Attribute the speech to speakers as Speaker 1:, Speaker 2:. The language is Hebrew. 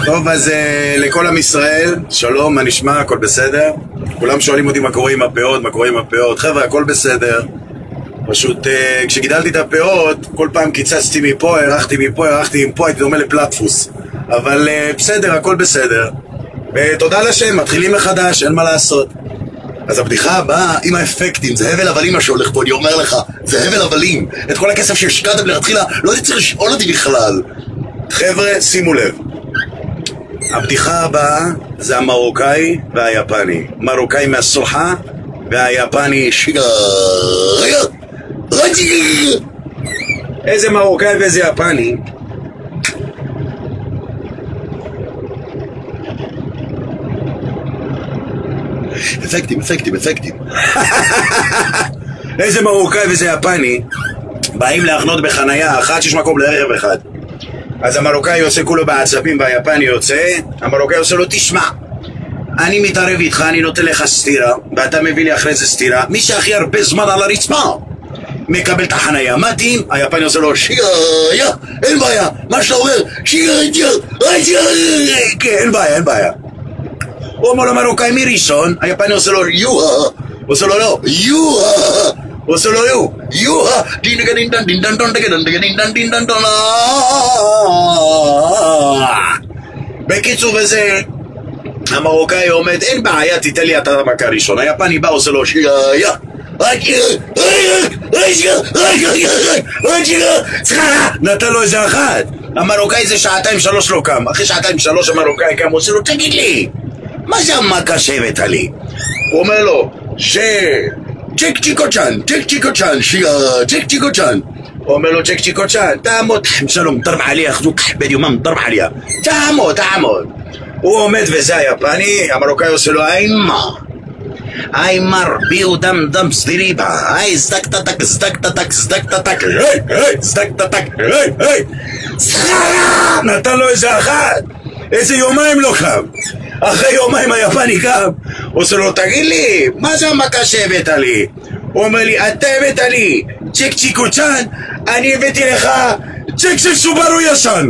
Speaker 1: טוב, אז לכל עם ישראל, שלום, מה נשמע? הכל בסדר? כולם שואלים אותי מה קורה עם הפאות, מה קורה עם הפאות. חבר'ה, הכל בסדר. פשוט כשגידלתי את הפאות, כל פעם קיצצתי מפה, הרחתי מפה, הרחתי מפה, הייתי דומה לפלטפוס. אבל בסדר, הכל בסדר. ותודה לשם, מתחילים מחדש, אין מה לעשות. אז הבדיחה הבאה עם האפקטים, זה הבל הבלים מה שהולך פה, אני אומר לך, זה הבל הבלים. את כל הכסף שהשקעתם להתחילה, לא הייתי צריך לשאול אותי בכלל. חבר'ה, שימו לב. הבדיחה הבאה זה המרוקאי והיפני. מרוקאי מהסוחה והיפני שיגה. איזה מרוקאי ואיזה יפני. אפקטים. איזה מרוקאי ואיזה יפני באים להחנות בחנייה אחת שיש מקום לרכב אחד. אז המרוקאי עושה כולו בעצבים והיפני יוצא. המרוקאי עושה לו, תשמע, אני מתערב איתך, אני נותן לך סתירה ואתה מביא לי אחרי זה סתירה. מי שהכי הרבה זמן על הרצפה מקבל את החנייה. מתאים? היפני עושה לו שיגה, אין בעיה. מה שאתה אומר, שיגה, אין בעיה. הוא אומר למרוקאי מי ראשון? היפני עושה לו יוה. הוא עושה לו לא, יוה. הוא עושה לו יוה. בקיצור וזה, המרוקאי עומד, אין בעיה, תיתן לי אתה המכה ראשון. היפני בא, עושה לו שיגה, נתן לו איזה אחת. המרוקאי זה 2-3 לא קם. אחרי 2-3 המרוקאי קם, עושה לו, תגיד לי, מה זה המכה שהבאת לי? הוא אומר לו, צ'ק צ'יקו-צ'אן, צ'ק צ'יקו-צ'אן. הוא אומר לו, צ'ק צ'יקו-צ'אן, תעמוד, שלום, דרב עליה, חזוק, בדיומם, דרב עליה, תעמוד. הוא עומד וזה היפני, המרוקאי עושה לו, ay marbiu dam stiriba ay zdaktatak נתן לו איזה אחת. איזה יומיים לא קם. אחרי יומיים היפני קם, עושה לו, תגיד לי, מה זה המכה שהבאת לי? הוא אומר לי, אתה הבאת לי צ'ק צ'יקו-צ'אן, אני הבאתי לך צ'ק של סובארו ישן.